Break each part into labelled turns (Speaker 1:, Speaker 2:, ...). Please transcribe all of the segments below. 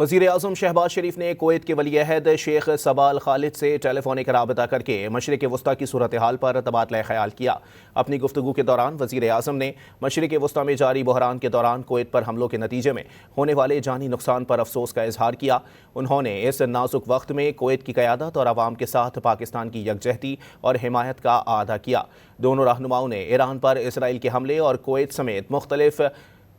Speaker 1: वज़ीर-ए-आज़म शहबाज शरीफ ने कुवैत के वली अहद शेख सबा अल खालिद से टेलीफोनिक राबता करके मशरिक़ वस्ता की सूरत हाल पर तबादला ख्याल किया। अपनी गुफ्तगू के दौरान वज़ीर-ए-आज़म ने मशरिक़ वस्ता में जारी बहरान के दौरान कुवैत पर हमलों के नतीजे में होने वाले जानी नुकसान पर अफसोस का इजहार किया। उन्होंने इस नाजुक वक्त में कुवैत की क़यादत और अवाम के साथ पाकिस्तान की यकजहती और हिमायत का आदा किया। दोनों रहनुमाओं ने ईरान पर इसराइल के हमले और कुवैत समेत मुख्तलिफ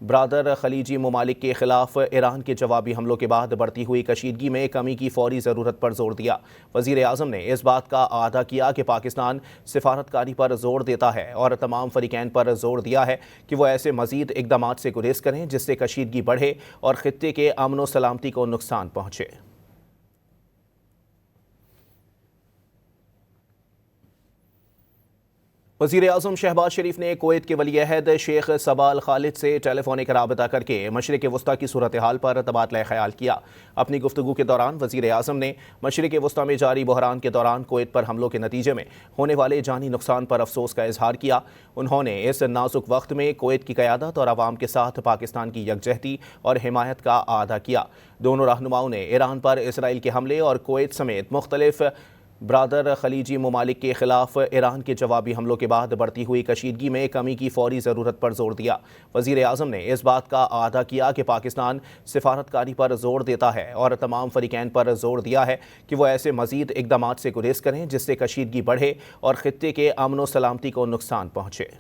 Speaker 1: ब्रादर खलीजी ममालिक के खिलाफ ईरान के जवाबी हमलों के बाद बढ़ती हुई कशीदगी में कमी की फौरी ज़रूरत पर जोर दिया। वज़ीर-ए-आज़म ने इस बात का आदा किया कि पाकिस्तान सिफारतकारी पर जोर देता है और तमाम फ़रीक़ैन पर जोर दिया है कि वो ऐसे मज़ीद इक़दामात से गुरेज करें जिससे कशीदगी बढ़े और ख़ित्ते के अमन व सलामती को नुकसान पहुँचे। वज़ीर-ए-आज़म शहबाज शरीफ ने कुवैत के वली अहद शेख सबा अल खालिद से टेलीफोनिक राबता करके मशरिक़ वस्ता की सूरत हाल पर तबादला ख्याल किया। अपनी गुफ्तगू के दौरान वज़ीर-ए-आज़म ने मशरिक़ वस्ता में जारी बहरान के दौरान कुवैत पर हमलों के नतीजे में होने वाले जानी नुकसान पर अफसोस का इजहार किया। उन्होंने इस नाजुक वक्त में कुवैत की क़यादत और अवाम के साथ पाकिस्तान की यकजहती और हिमायत का आदा किया। दोनों रहनुमाओं ने ईरान पर इसराइल के हमले और कुवैत समेत मुख्तलिफ ब्रादर खलीजी ममालिक के खिलाफ ईरान के जवाबी हमलों के बाद बढ़ती हुई कशीदगी में कमी की फौरी ज़रूरत पर जोर दिया। वज़ीर-ए-आज़म ने इस बात का आदा किया कि पाकिस्तान सिफारतकारी पर जोर देता है और तमाम फ़रीक़ैन पर जोर दिया है कि वो ऐसे मज़ीद इक़दामात से गुरेज करें जिससे कशीदगी बढ़े और ख़ित्ते के अमन व सलामती को नुकसान पहुँचे।